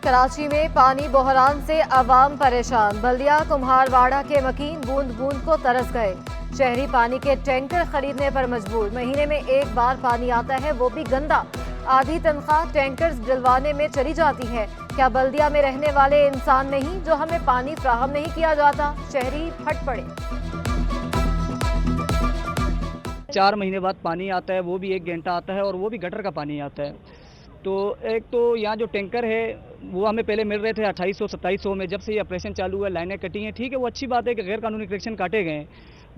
कराची में पानी बहरान से अवाम परेशान। बल्दिया कुम्हारवाड़ा के मकीन बूंद बूंद को तरस गए। शहरी पानी के टैंकर खरीदने पर मजबूर। महीने में एक बार पानी आता है, वो भी गंदा। आधी तनख्वाह टैंकर्स डलवाने में चली जाती है। क्या बल्दिया में रहने वाले इंसान नहीं जो हमें पानी फ्राहम नहीं किया जाता? शहरी फट पड़े। 4 महीने बाद पानी आता है, वो भी 1 घंटा आता है और वो भी गटर का पानी आता है। तो एक तो यहाँ जो टैंकर है वो हमें पहले मिल रहे थे 2800-2700 में। जब से ये ऑपरेशन चालू हुआ, लाइनें कटी हैं, ठीक है, वो अच्छी बात है कि गैर कानूनी कनेक्शन काटे गए हैं,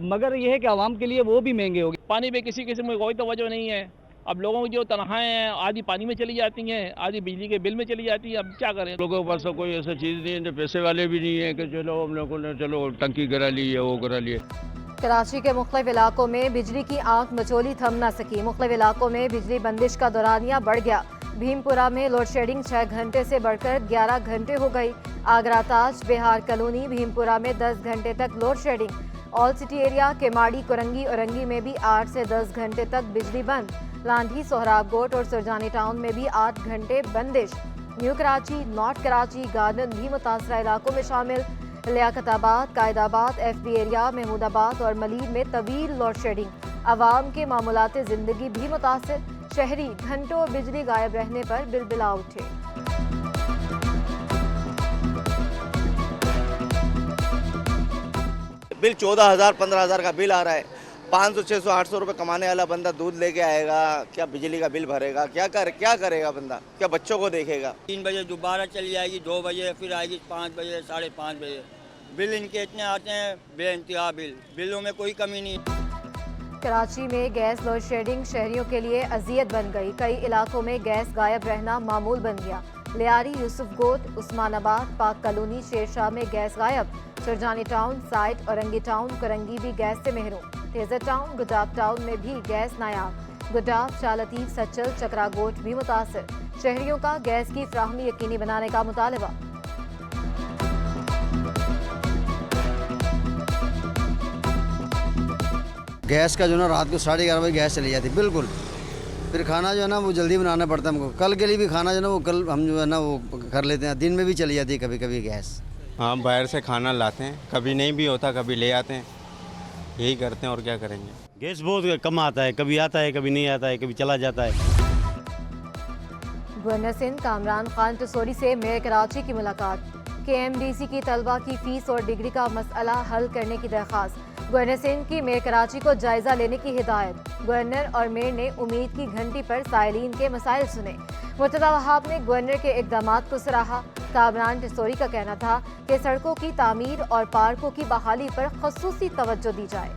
मगर ये है कि आवाम के लिए वो भी महंगे हो गए। पानी पे किसी किस्म की कोई तवज्जो नहीं है। अब लोगों की जो तनख्वाहें हैं आधी पानी में चली जाती हैं, आधी बिजली के बिल में चली जाती है। अब क्या करें? लोगों के पास कोई ऐसा चीज़ नहीं है, जो पैसे वाले भी नहीं है कि चलो हम लोगों ने चलो टंकी करा ली है, वो करा लिए। कराची के मुख्तलिफ इलाकों में बिजली की आंख मचोली थम न सकी। मुख्तलिफ इलाकों में बिजली बंदिश का दौरानिया बढ़ गया। भीमपुरा में लोड शेडिंग 6 घंटे से बढ़कर 11 घंटे हो गई। आगरा ताज, बिहार कॉलोनी, भीमपुरा में 10 घंटे तक load shedding. All city area, Keamari, Korangi, Orangi में भी 8 से 10 घंटे तक बिजली बंद। लांधी, सोहराबकोट और सुरजानी टाउन में भी 8 घंटे बंदिश। New Karachi, north Karachi, garden भी मुतासरा इलाकों में शामिल। लियाकताबाद, कायदाबाद, FB एरिया, महमूदाबाद और मलीर में तवील लोड शेडिंग। आवाम के मामूलात जिंदगी भी मुतासर। शहरी घंटों बिजली गायब रहने पर बिलबिला उठे। बिल 14,000 15,000 का बिल आ रहा है। 500 600 800 रुपये कमाने वाला बंदा दूध लेके आएगा, क्या बिजली का बिल भरेगा? क्या करेगा बंदा? क्या बच्चों को देखेगा? 3 बजे दोबारा चली जाएगी, 2 बजे फिर आएगी, 5 बजे 5:30 बजे। बिल इनके इतने आते हैं, बेइंतहा बिलों में कोई कमी नहीं। कराची में गैस लोड शेडिंग शहरियों के लिए अजियत बन गई। कई इलाकों में गैस गायब रहना मामूल बन गया। लियारी, यूसुफगोट, उस्मानाबाद, पाक कॉलोनी, शेरशाह में गैस गायब। Surjani town, site, Orangi town, Korangi भी गैस से महरूम। तेजर टाउन, गुडाब टाउन में भी गैस नायाब। गुडाब, शालतीफ, सच्चल, चक्रागोट भी मुतासर। शहरियों का गैस की फ्राहमी यकीनी बनाने का मुतालबा। गैस का जो ना रात को 11:30 बजे गैस चली जाती बिल्कुल। फिर खाना जो है ना वो जल्दी बनाना पड़ता है हमको। कल के लिए भी खाना जो है ना वो कल हम जो है ना वो कर लेते हैं। दिन में भी चली जाती है कभी कभी गैस। हाँ, बाहर से खाना लाते हैं, कभी नहीं भी होता, कभी ले आते हैं, यही करते हैं और क्या करेंगे। गैस बहुत कम आता है, कभी आता है, कभी नहीं आता है, कभी चला जाता है। गवर्नर सिंध कामरान खान टसोरी से मेयर कराची की मुलाकात। KMDC की तलबा की फीस और डिग्री का मसला हल करने की दरख्वास्त। गवर्नर सिंध की मेयर कराची को जायजा लेने की हिदायत। गवर्नर और मेयर ने उम्मीद की घंटी पर साइलिन के मसाइल सुने। मुर्तज़ा वहाब ने गवर्नर के इक़दामात को सराहा। कामरान टसोरी का कहना था कि सड़कों की तामीर और पार्कों की बहाली पर ख़ुसूसी तवज्जो दी जाए।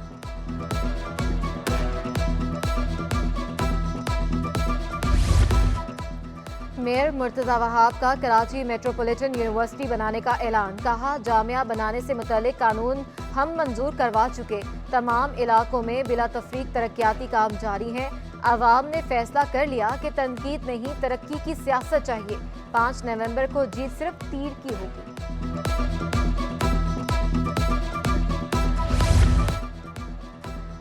मेयर मुर्तज़ा वहाब का कराची मेट्रोपॉलिटन यूनिवर्सिटी बनाने का ऐलान। कहा, जामिया बनाने से मुतल्लिक कानून हम मंजूर करवा चुके। तमाम इलाकों में बिला तफरीक तरक्याती काम जारी हैं। आवाम ने फैसला कर लिया कि तनकीद नहीं, तरक्की की सियासत चाहिए। 5 नवंबर को जीत सिर्फ तीर की होगी।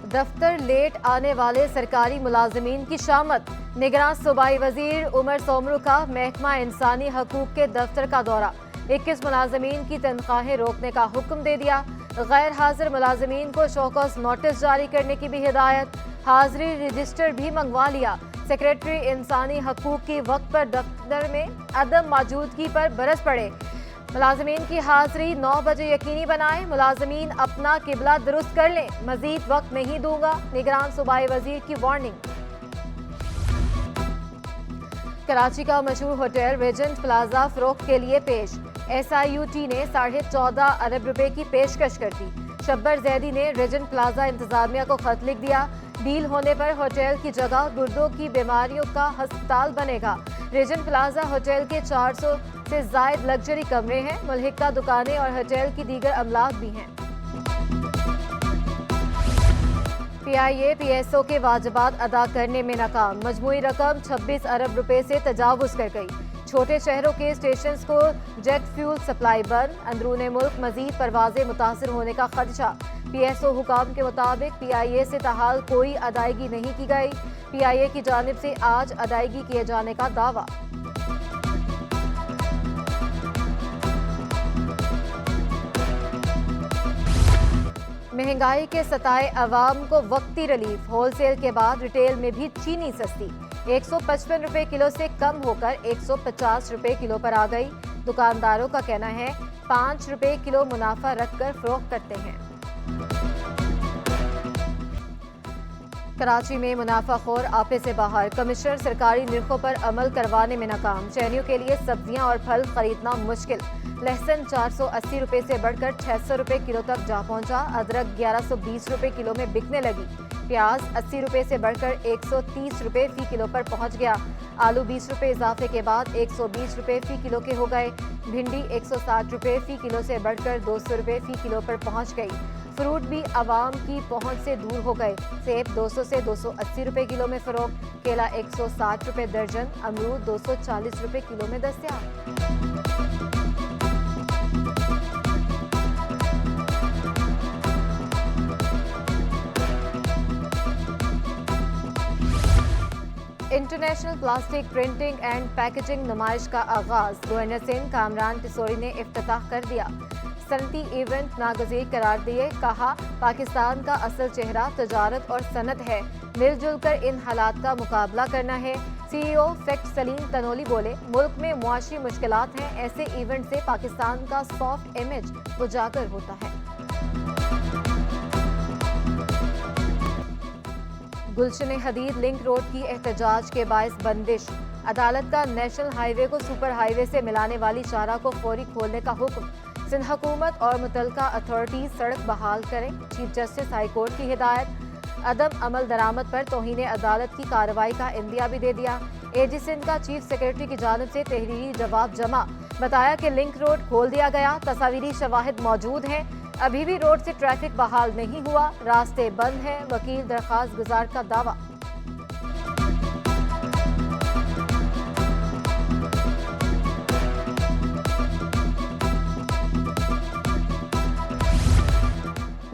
दफ्तर लेट आने वाले सरकारी मुलाजमीन की शामत। निगरान सूबाई वजीर उमर सोमरू का महकमा इंसानी हकूक के दफ्तर का दौरा। 21 मुलाजमीन की तनख्वाहें रोकने का हुक्म दे दिया। गैर हाजिर मुलाजमीन को शोकॉज नोटिस जारी करने की भी हिदायत। हाजिरी रजिस्टर भी मंगवा लिया। सेक्रेटरी इंसानी हकूक की वक्त पर दफ्तर में अदम मौजूदगी पर बरस पड़े। मुलाजमीन की हाजिरी 9 बजे यकीनी बनाएं। मुलाजमीन अपना किबला दुरुस्त कर लें। मजीद वक्त नहीं दूंगा, निगरान सूबाई वजीर की वार्निंग। कराची का मशहूर होटल रेजेंट प्लाजा फरोख्त के लिए पेश। SIUT ने 14.5 अरब रुपए की पेशकश कर दी। शब्बर जैदी ने रेजेंट प्लाजा इंतजामिया को खत लिख दिया। डील होने पर होटल की जगह गुर्दों की बीमारियों का अस्पताल बनेगा। रेजेंट प्लाजा होटल के 400 से जायद लग्जरी कमरे हैं। मुल्हिका दुकानें और होटल की दीगर अमलाक भी हैं। PIA PSO के वाजिबात अदा करने में नाकाम। मजमूई रकम 26 अरब रुपए से तजावुज कर गई। छोटे शहरों के स्टेशंस को जेट फ्यूल सप्लाई बंद। अंदरूने मुल्क मजीद परवाजें मुतासर होने का खदशा। PSO हुकाम के मुताबिक PIA से ताहाल कोई अदायगी नहीं की गई। PIA की जानिब से आज अदायगी किए जाने का दावा। महंगाई के सताए अवाम को वक्ती रिलीफ, होलसेल के बाद रिटेल में भी चीनी सस्ती 155 रुपए किलो से कम होकर 150 रुपए किलो पर आ गई। दुकानदारों का कहना है 5 रुपए किलो मुनाफा रखकर फरोख्त करते हैं। कराची में मुनाफाखोर आपे से बाहर, कमिश्नर सरकारी निर्खों पर अमल करवाने में नाकाम। शहरियों के लिए सब्जियां और फल खरीदना मुश्किल। लहसुन 480 रुपए से बढ़कर 600 रुपए किलो तक जा पहुंचा। अदरक 1120 रुपए किलो में बिकने लगी। प्याज 80 रुपए से बढ़कर 130 रुपए फी किलो पर पहुंच गया। आलू 20 रुपए इजाफे के बाद 120 रुपए फी किलो के हो गए। भिंडी 160 रुपए फी किलो से बढ़कर 200 रुपए फी किलो पर पहुंच गई। फ्रूट भी आवाम की पहुंच से दूर हो गए। सेब 200 से 280 रुपए किलो में फरोख्त। केला 160 रुपए दर्जन। अमरूद 240 रुपए किलो में दस्तयाब। International plastic printing and packaging नुमाइश का आगाज, गवर्नर सिंध कामरान टिसोरी ने इफ्तिताह कर दिया। सनती इवेंट नागजीर करार दिए। कहा, पाकिस्तान का असल चेहरा तजारत और सनत है, मिलजुल कर इन हालात का मुकाबला करना है। CEO फैक्ट सलीम तनोली बोले, मुल्क में मुआशी मुश्किलात हैं, ऐसे इवेंट से पाकिस्तान का सॉफ्ट इमेज उजागर होता है। गुलशन हदीद लिंक रोड की एहतजाज के बायस बंदिश। अदालत का नेशनल हाईवे को सुपर हाईवे से मिलाने वाली शाहराह को फौरी खोलने का हुक्म। सिंध हुकूमत और मुतलका अथॉरिटीज सड़क बहाल करें। चीफ जस्टिस हाई कोर्ट की हिदायत। अदम अमल दरामद पर तौहीन अदालत की कार्रवाई का इंदिया भी दे दिया। AG सिंध का चीफ सेक्रेटरी की जानिब से तहरीरी जवाब जमा। बताया कि लिंक रोड खोल दिया गया, तस्वीरी शवाहिद मौजूद हैं। अभी भी रोड से ट्रैफिक बहाल नहीं हुआ, रास्ते बंद हैं। वकील दरखास्त गुजार का दावा।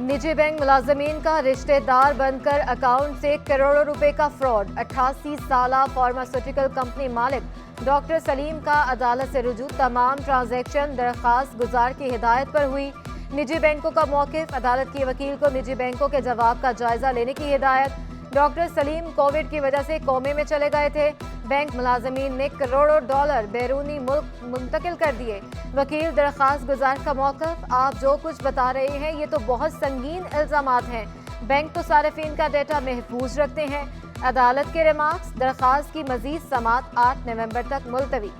निजी बैंक मुलाजमीन का रिश्तेदार बनकर अकाउंट से करोड़ों रुपए का फ्रॉड। 88 साला फार्मास्यूटिकल कंपनी मालिक डॉक्टर सलीम का अदालत से रुजू। तमाम ट्रांजैक्शन दरखास्त गुजार की हिदायत पर हुई। निजी बैंकों का मौकिफ, अदालत की वकील को निजी बैंकों के जवाब का जायजा लेने की हिदायत। डॉक्टर सलीम कोविड की वजह से कोमे में चले गए थे। बैंक मुलाजमीन ने करोड़ों डॉलर बैरूनी मुल्क मुंतकिल कर दिए। वकील दरखास्त गुजार का मौक़िफ़, आप जो कुछ बता रहे हैं ये तो बहुत संगीन इल्ज़ामात हैं। बैंक तो सारिफीन का डेटा महफूज रखते हैं। अदालत के रिमार्क्स, दरखास्त की मजीद समाअत 8 नवंबर तक मुलतवी।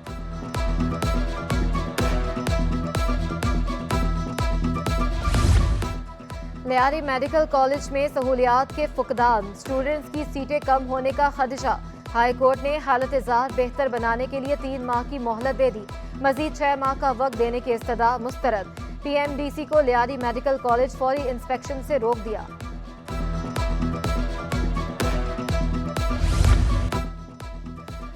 लियारी मेडिकल कॉलेज में सहूलियात के फुकदान, स्टूडेंट्स की सीटें कम होने का खदशा। हाई कोर्ट ने हालत ज़ार बेहतर बनाने के लिए 3 माह की मोहलत दे दी। मजीद 6 माह का वक्त देने की इस्तदा मुस्तरद। PMDC को लियारी मेडिकल कॉलेज फौरी इंस्पेक्शन से रोक दिया।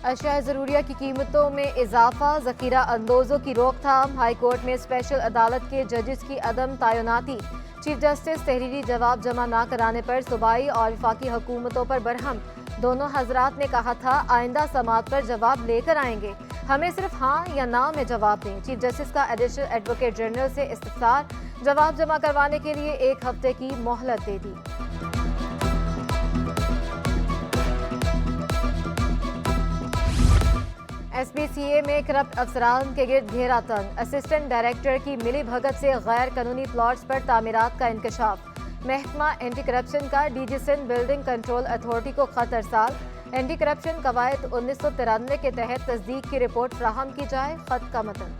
अशिया ज़रूरिया की कीमतों में इजाफा, ज़ख़ीरा अंदोज़ों की रोकथाम। हाई कोर्ट में स्पेशल अदालत के जजेस की अदम तैनाती। चीफ जस्टिस तहरीरी जवाब जमा न कराने पर सूबाई और वफाकी हुकूमतों पर बरहम। दोनों हजरात ने कहा था आइंदा समाअत पर जवाब लेकर आएंगे, हमें सिर्फ हाँ या ना में जवाब दें। चीफ जस्टिस का एडिशनल एडवोकेट जनरल से इस्तफसार, जवाब जमा करवाने के लिए 1 हफ्ते की मोहलत दे दी। SPCA में करप्ट अफसरान के गिर्द घेरा तंग। असिस्टेंट डायरेक्टर की मिली भगत से गैर कानूनी प्लॉट्स पर तामीरात का इंकशाफ। महकमा एंटी करप्शन का DG Sindh building control authority को खत अरसाल। एंटी करप्शन कवायद 1993 के तहत तस्दीक की रिपोर्ट फ्राहम की जाए। खत का मतन।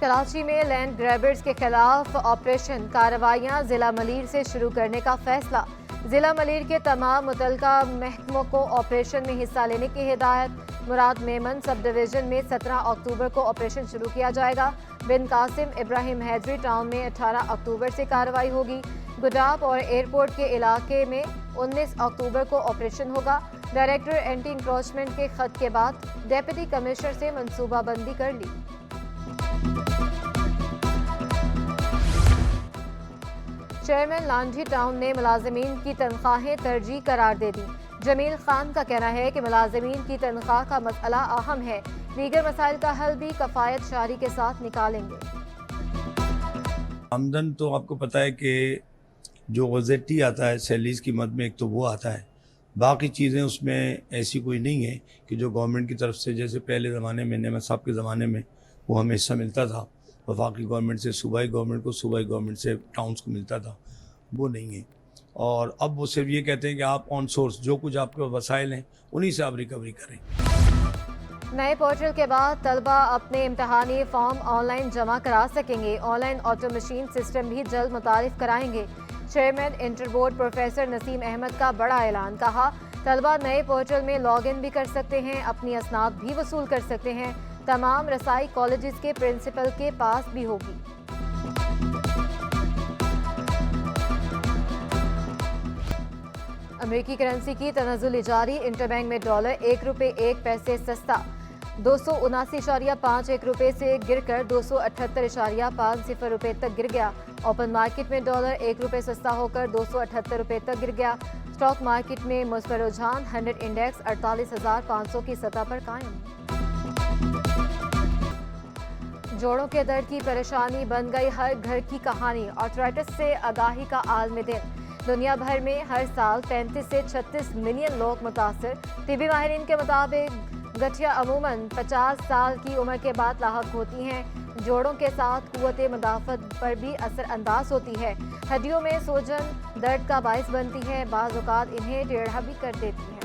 कराची में लैंड ग्रैबर्स के खिलाफ ऑपरेशन, कार्रवाइयां जिला मलीर से शुरू करने का फैसला। जिला मलीर के तमाम मुतलका महकमों को ऑपरेशन में हिस्सा लेने की हिदायत। मुराद मेमन सब डिवीजन में 17 अक्टूबर को ऑपरेशन शुरू किया जाएगा। बिन कासिम इब्राहिम हैदरी टाउन में 18 अक्टूबर से कार्रवाई होगी। गुडाब और एयरपोर्ट के इलाके में 19 अक्टूबर को ऑपरेशन होगा। डायरेक्टर एंटी इंक्रोचमेंट के खत के बाद डेप्यूटी कमिश्नर से मनसूबाबंदी कर ली। चेयरमैन लांझी टाउन ने मुलाजमीन की तनख्वाहें तरजीह करार दे दी। जमील खान का कहना है कि मुलाजिमीन की तनख्वाह का मसला अहम है, दीगर मसाइल का हल भी कफायत शारी के साथ निकालेंगे। आमदन तो आपको पता है कि जो गज़ेटी आता है सैलरीज की मद में, एक तो वो आता है, बाकी चीज़ें उसमें ऐसी कोई नहीं है कि जो गवर्नमेंट की तरफ से, जैसे पहले ज़माने में नेमत साहब के ज़माने में वो हमें हिस्सा मिलता था, वफाकी गवर्नमेंट से सूबाई गवर्नमेंट को, सूबाई गवर्नमेंट से टाउन्स को मिलता था, वो नहीं है। और अब वो सिर्फ ये कहते हैं कि आप ऑन सोर्स जो कुछ आपके वसाइल हैं उन्हीं से आप रिकवरी करें। नए पोर्टल के बाद तलबा अपने इम्तहानी फॉर्म ऑनलाइन जमा करा सकेंगे। ऑनलाइन ऑटो मशीन सिस्टम भी जल्द मुतारिफ कराएंगे। Chairman inter board professor Naseem Ahmed का बड़ा ऐलान, कहा तलबा नए पोर्टल में लॉग इन भी कर सकते हैं, अपनी असनाद भी वसूल कर सकते हैं। तमाम रसाई कॉलेजेस के प्रिंसिपल के पास भी होगी। अमेरिकी करेंसी की तनज़ुल जारी, इंटरबैंक में डॉलर ₹1 सस्ता 279.51 रुपये से गिरकर 278.50 रुपये तक गिर गया। ओपन मार्केट में डॉलर ₹1 सस्ता होकर 278 रुपये तक गिर गया। स्टॉक मार्केट में मुस्बत रुझान, 100 इंडेक्स 48,500 की सतह पर कायम। जोड़ों के दर्द की परेशानी बन गई हर घर की कहानी, आर्थराइटिस से आगाही का आलमी दिन। दुनिया भर में हर साल 35 से 36 मिलियन लोग मुतासर। तिबी माहिरीन के मुताबिक गठिया अमूमन 50 साल की उम्र के बाद लाहक होती हैं। जोड़ों के साथ कुव्वत मुदाफ़त पर भी असर अंदाज होती है। हड्डियों में सूजन दर्द का बायस बनती है, बाज़ औक़ात इन्हें टेढ़ा भी कर देती है।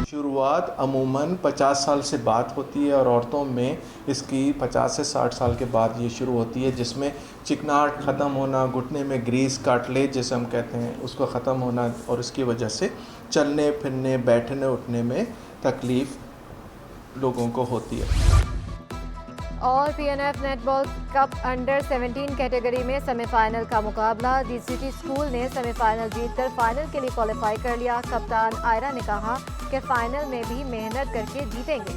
शुरुआत अमूमन 50 साल से बात होती है और औरतों में इसकी 50 से 60 साल के बाद ये शुरू होती है, जिसमें चिकनाहट ख़त्म होना, घुटने में ग्रीस कार्टिलेज जिसे हम कहते हैं उसको ख़त्म होना, और इसकी वजह से चलने फिरने बैठने उठने में तकलीफ़ लोगों को होती है। और PNF netball cup under 17 category में सेमीफाइनल का मुकाबला। डीसीटी स्कूल ने सेमीफाइनल जीतकर फाइनल के लिए क्वालिफाई कर लिया। कप्तान आयरा ने कहा कि फाइनल में भी मेहनत करके जीतेंगे।